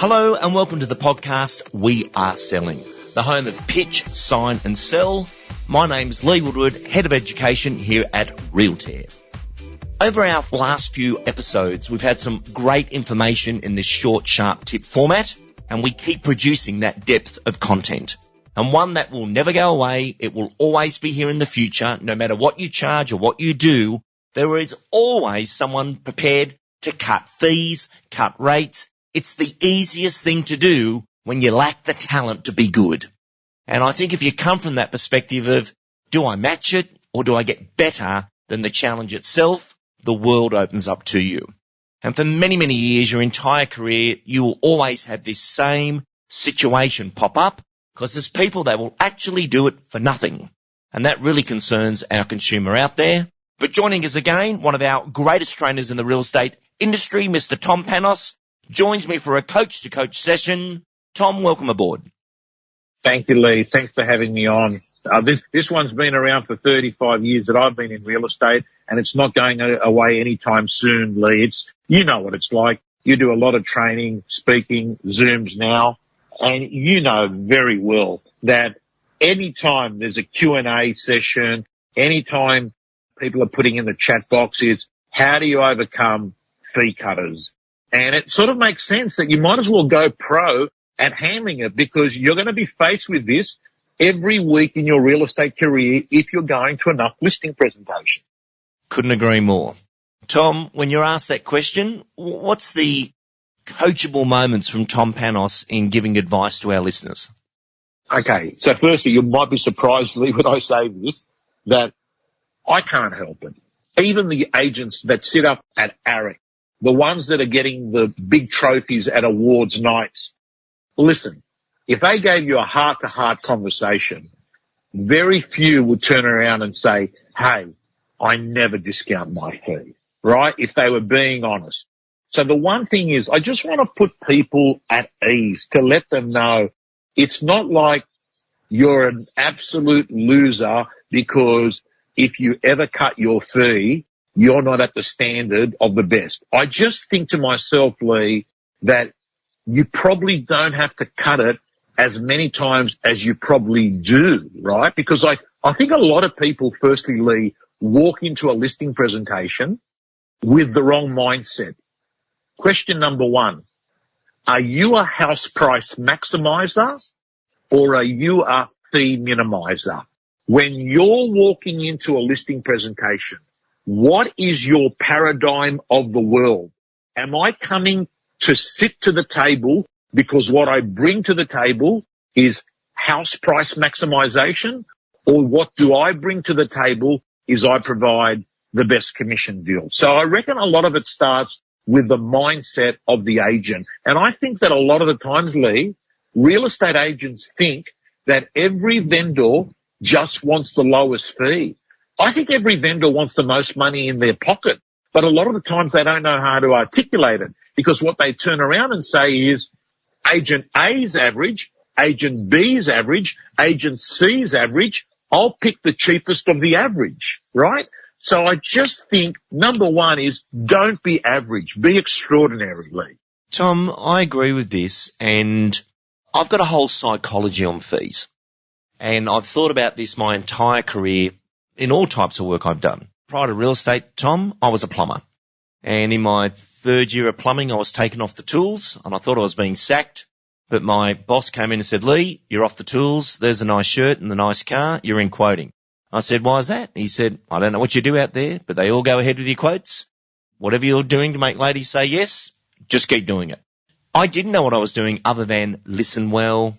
Hello and welcome to the podcast We Are Selling, the home of pitch, sign and sell. My name's Lee Woodward, Head of Education here at Realtor. Over our last few episodes, we've had some great information in this short, sharp tip format, and we keep producing that depth of content. And one that will never go away, it will always be here in the future, no matter what you charge or what you do, there is always someone prepared to cut fees, cut rates. It's the easiest thing to do when you lack the talent to be good. And I think if you come from that perspective of, do I match it or do I get better than the challenge itself, the world opens up to you. And for many, many years, your entire career, you will always have this same situation pop up because there's people that will actually do it for nothing. And that really concerns our consumer out there. But joining us again, one of our greatest trainers in the real estate industry, Mr. Tom Panos, joins me for a coach-to-coach session. Tom, welcome aboard. Thank you, Lee. Thanks for having me on. This one's been around for 35 years that I've been in real estate, and it's not going away anytime soon, Lee. You know what it's like. You do a lot of training, speaking, Zooms now, and you know very well that anytime there's a Q&A session, anytime people are putting in the chat box, it's how do you overcome fee cutters? And it sort of makes sense that you might as well go pro at handling it because you're going to be faced with this every week in your real estate career if you're going to enough listing presentation. Couldn't agree more. Tom, when you're asked that question, what's the coachable moments from Tom Panos in giving advice to our listeners? Okay, so firstly, you might be surprised, Lee, when I say this, that I can't help it. Even the agents that sit up at ARIC, the ones that are getting the big trophies at awards nights, listen, if they gave you a heart-to-heart conversation, very few would turn around and say, hey, I never discount my fee, right? If they were being honest. So the one thing is, I just want to put people at ease to let them know it's not like you're an absolute loser because if you ever cut your fee, you're not at the standard of the best. I just think to myself, Lee, that you probably don't have to cut it as many times as you probably do, right? Because I think a lot of people, firstly, Lee, walk into a listing presentation with the wrong mindset. Question number one, are you a house price maximiser or are you a fee minimiser? When you're walking into a listing presentation, what is your paradigm of the world? Am I coming to sit to the table because what I bring to the table is house price maximization, or what do I bring to the table is I provide the best commission deal? So I reckon a lot of it starts with the mindset of the agent. And I think that a lot of the times, Lee, real estate agents think that every vendor just wants the lowest fee. I think every vendor wants the most money in their pocket, but a lot of the times they don't know how to articulate it because what they turn around and say is agent A's average, agent B's average, agent C's average. I'll pick the cheapest of the average, right? So I just think number one is don't be average, be extraordinary, Lee. Tom, I agree with this, and I've got a whole psychology on fees. And I've thought about this my entire career in all types of work I've done. Prior to real estate, Tom, I was a plumber. And in my third year of plumbing, I was taken off the tools and I thought I was being sacked. But my boss came in and said, Lee, you're off the tools. There's a nice shirt and the nice car. You're in quoting. I said, why is that? He said, I don't know what you do out there, but they all go ahead with your quotes. Whatever you're doing to make ladies say yes, just keep doing it. I didn't know what I was doing other than listen well,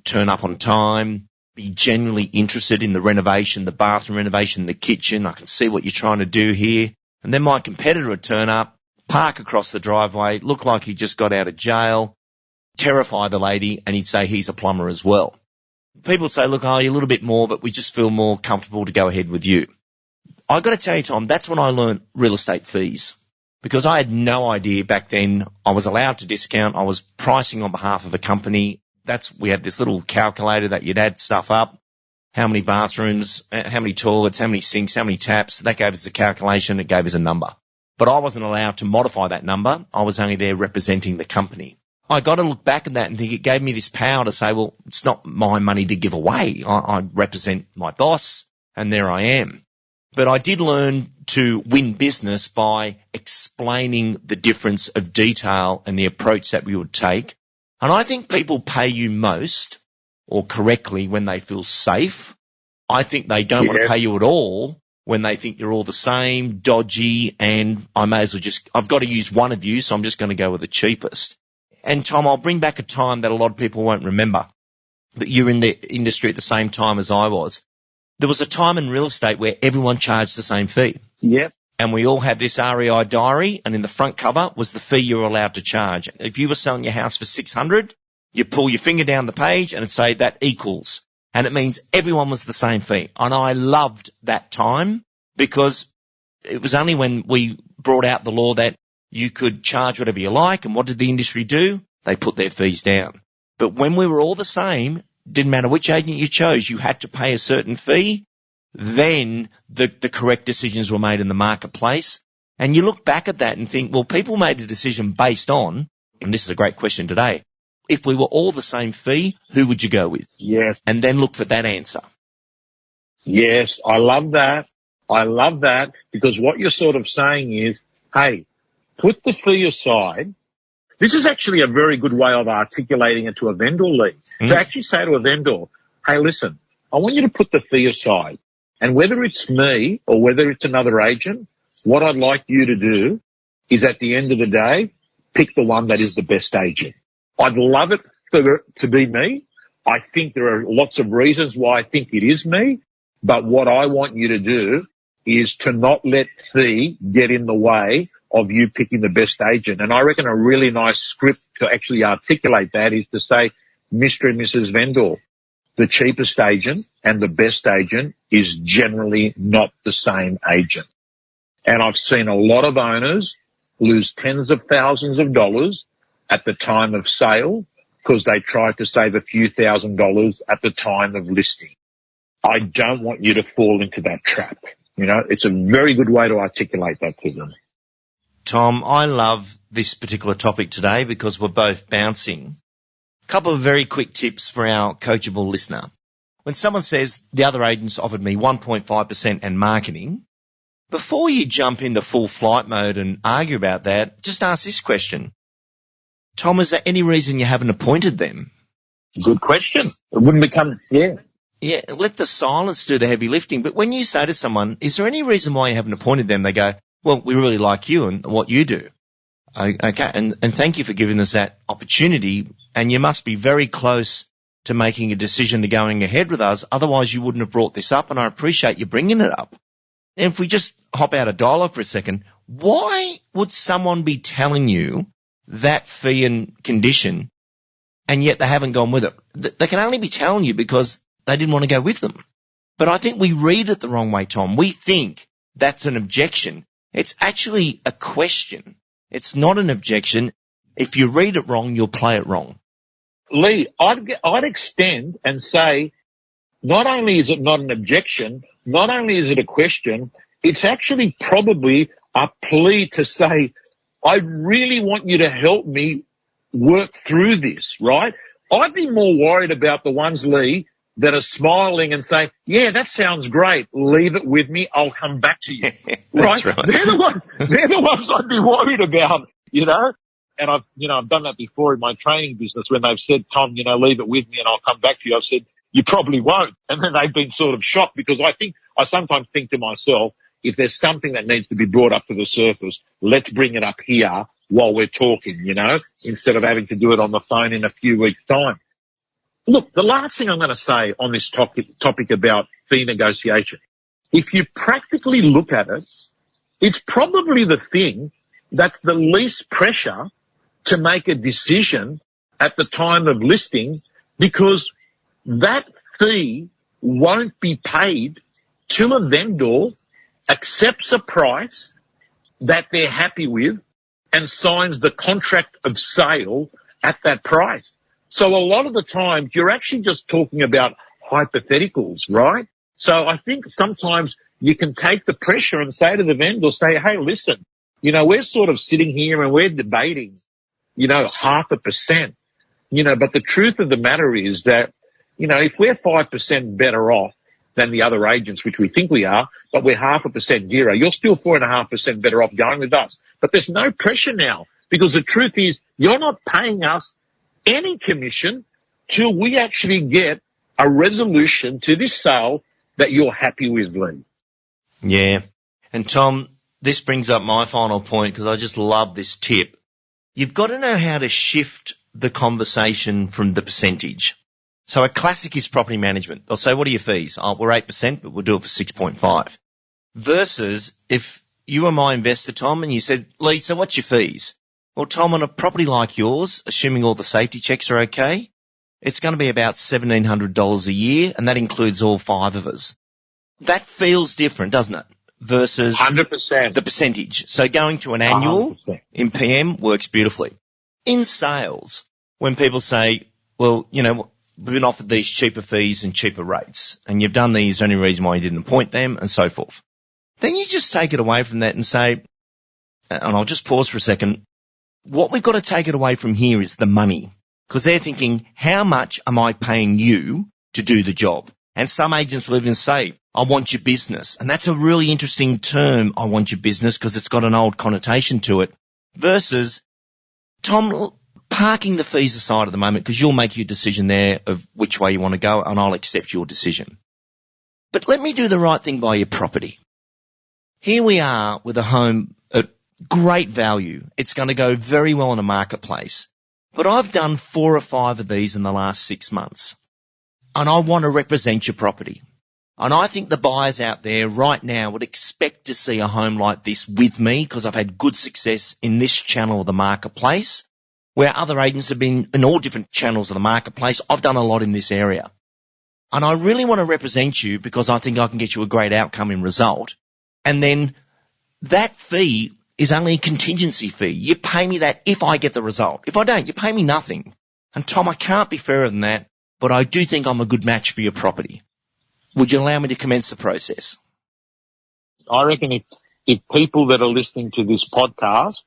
turn up on time, be genuinely interested in the renovation, the bathroom renovation, the kitchen. I can see what you're trying to do here. And then my competitor would turn up, park across the driveway, look like he just got out of jail, terrify the lady, and he'd say he's a plumber as well. People would say, look, you're a little bit more, but we just feel more comfortable to go ahead with you. I've got to tell you, Tom, that's when I learned real estate fees because I had no idea back then I was allowed to discount. I was pricing on behalf of a company. We had this little calculator that you'd add stuff up, how many bathrooms, how many toilets, how many sinks, how many taps. That gave us a calculation. It gave us a number. But I wasn't allowed to modify that number. I was only there representing the company. I got to look back at that and think it gave me this power to say, well, it's not my money to give away. I represent my boss, and there I am. But I did learn to win business by explaining the difference of detail and the approach that we would take. And I think people pay you most or correctly when they feel safe. I think they don't want to pay you at all when they think you're all the same, dodgy, and I may as well I've got to use one of you, so I'm just going to go with the cheapest. And Tom, I'll bring back a time that a lot of people won't remember, but you're in the industry at the same time as I was. There was a time in real estate where everyone charged the same fee. Yep. And we all had this REI diary, and in the front cover was the fee you were allowed to charge. If you were selling your house for $600, you pull your finger down the page and it'd say that equals. And it means everyone was the same fee. And I loved that time because it was only when we brought out the law that you could charge whatever you like. And what did the industry do? They put their fees down. But when we were all the same, didn't matter which agent you chose, you had to pay a certain fee. Then the correct decisions were made in the marketplace. And you look back at that and think, well, people made a decision based on, and this is a great question today, if we were all the same fee, who would you go with? Yes. And then look for that answer. Yes, I love that. I love that because what you're sort of saying is, hey, put the fee aside. This is actually a very good way of articulating it to a vendor, Lee. To actually say to a vendor, hey, listen, I want you to put the fee aside. And whether it's me or whether it's another agent, what I'd like you to do is at the end of the day, pick the one that is the best agent. I'd love it to be me. I think there are lots of reasons why I think it is me. But what I want you to do is to not let fee get in the way of you picking the best agent. And I reckon a really nice script to actually articulate that is to say, Mr. and Mrs. Vendor, the cheapest agent and the best agent is generally not the same agent. And I've seen a lot of owners lose tens of thousands of dollars at the time of sale because they tried to save a few $1,000s at the time of listing. I don't want you to fall into that trap. You know, it's a very good way to articulate that to them. Tom, I love this particular topic today because we're both bouncing. A couple of very quick tips for our coachable listener. When someone says the other agents offered me 1.5% and marketing, before you jump into full flight mode and argue about that, just ask this question. Tom, is there any reason you haven't appointed them? Good question. It wouldn't become, Yeah, let the silence do the heavy lifting. But when you say to someone, is there any reason why you haven't appointed them? They go, well, we really like you and what you do. Okay, and thank you for giving us that opportunity. And you must be very close to making a decision to going ahead with us. Otherwise, you wouldn't have brought this up, and I appreciate you bringing it up. And if we just hop out of dialogue for a second, why would someone be telling you that fee and condition, and yet they haven't gone with it? They can only be telling you because they didn't want to go with them. But I think we read it the wrong way, Tom. We think that's an objection. It's actually a question. It's not an objection. If you read it wrong, you'll play it wrong. Lee, I'd extend and say, not only is it not an objection, not only is it a question, it's actually probably a plea to say, I really want you to help me work through this, right? I'd be more worried about the ones, Lee, that are smiling and saying, yeah, that sounds great. Leave it with me. I'll come back to you. That's right? right. They're the ones I'd be worried about, you know? And I've done that before in my training business when they've said, Tom, leave it with me and I'll come back to you. I've said, you probably won't. And then they've been sort of shocked because I sometimes think to myself, if there's something that needs to be brought up to the surface, let's bring it up here while we're talking, instead of having to do it on the phone in a few weeks' time. Look, the last thing I'm going to say on this topic about fee negotiation, if you practically look at it, it's probably the thing that's the least pressure to make a decision at the time of listing because that fee won't be paid till a vendor accepts a price that they're happy with and signs the contract of sale at that price. So a lot of the times you're actually just talking about hypotheticals, right? So I think sometimes you can take the pressure and say to the vendor, hey, listen, we're sort of sitting here and we're debating 0.5%. But the truth of the matter is that, if we're 5% better off than the other agents, which we think we are, but we're 0.5% dearer, you're still 4.5% better off going with us. But there's no pressure now, because the truth is you're not paying us any commission till we actually get a resolution to this sale that you're happy with, Lee. Yeah. And Tom, this brings up my final point, because I just love this tip. You've got to know how to shift the conversation from the percentage. So a classic is property management. They'll say, what are your fees? Oh, we're 8%, but we'll do it for 6.5. Versus if you were my investor, Tom, and you said, Lee, so what's your fees? Well, Tom, on a property like yours, assuming all the safety checks are okay, it's going to be about $1,700 a year, and that includes all 5 of us. That feels different, doesn't it? Versus 100%. The percentage. So going to an annual 100%. in PM works beautifully. In sales, when people say, well, we've been offered these cheaper fees and cheaper rates, and you've done these, only reason why you didn't appoint them, and so forth. Then you just take it away from that and say, and I'll just pause for a second, what we've got to take it away from here is the money. Because they're thinking, how much am I paying you to do the job? And some agents will even say, I want your business. And that's a really interesting term, I want your business, because it's got an old connotation to it. Versus, Tom, parking the fees aside at the moment, because you'll make your decision there of which way you want to go, and I'll accept your decision. But let me do the right thing by your property. Here we are with a home at great value. It's going to go very well in a marketplace. But I've done 4 or 5 of these in the last 6 months. And I want to represent your property. And I think the buyers out there right now would expect to see a home like this with me, because I've had good success in this channel of the marketplace, where other agents have been in all different channels of the marketplace. I've done a lot in this area. And I really want to represent you because I think I can get you a great outcome in result. And then that fee is only a contingency fee. You pay me that if I get the result. If I don't, you pay me nothing. And Tom, I can't be fairer than that, but I do think I'm a good match for your property. Would you allow me to commence the process? I reckon if people that are listening to this podcast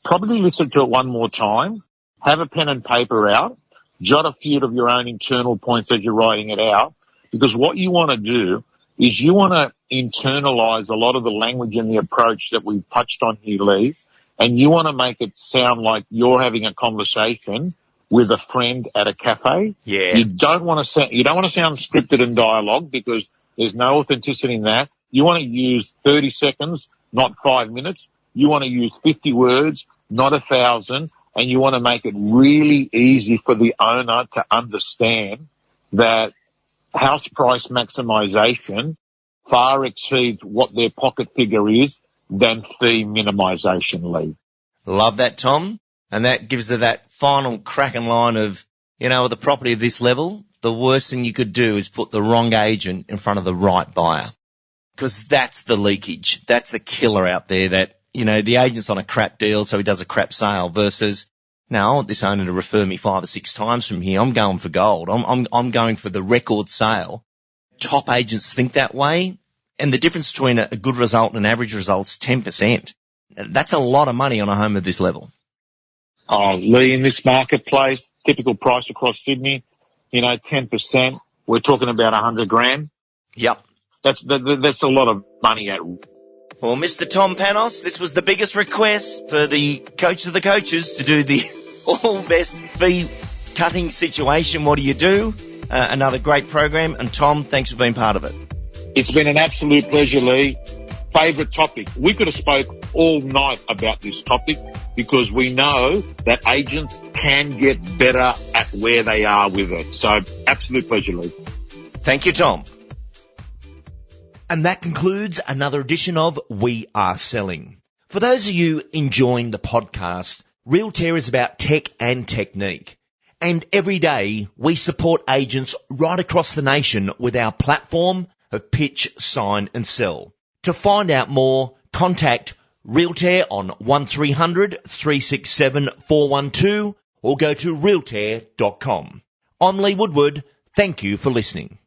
probably listen to it one more time, have a pen and paper out, jot a few of your own internal points as you're writing it out, because what you want to do is you want to internalize a lot of the language and the approach that we've touched on here, Lee, and you want to make it sound like you're having a conversation with a friend at a cafe. Yeah. You don't want to sound scripted and dialogue, because there's no authenticity in that. You want to use 30 seconds, not 5 minutes. You want to use 50 words, not 1,000, and you want to make it really easy for the owner to understand that house price maximisation far exceeds what their pocket figure is than fee minimisation, Lee. Love that, Tom. And that gives her that final cracking line of, with a property of this level, the worst thing you could do is put the wrong agent in front of the right buyer. Because that's the leakage. That's the killer out there, that, the agent's on a crap deal, so he does a crap sale, versus, now I want this owner to refer me 5 or 6 times from here. I'm going for gold. I'm going for the record sale. Top agents think that way. And the difference between a good result and an average result is 10%. That's a lot of money on a home of this level. Oh, Lee, in this marketplace, typical price across Sydney, 10%. We're talking about $100,000. Yep. That's a lot of money at. Well, Mr. Tom Panos, this was the biggest request for the coach of the coaches to do the all best fee cutting situation. What do you do? Another great program. And Tom, thanks for being part of it. It's been an absolute pleasure, Lee. Favourite topic. We could have spoke all night about this topic, because we know that agents can get better at where they are with it. So, absolute pleasure, Lee. Thank you, Tom. And that concludes another edition of We Are Selling. For those of you enjoying the podcast, Realtair is about tech and technique. And every day we support agents right across the nation with our platform of pitch, sign and sell. To find out more, contact Realtair on 1300 367 412 or go to realtair.com. I'm Lee Woodward. Thank you for listening.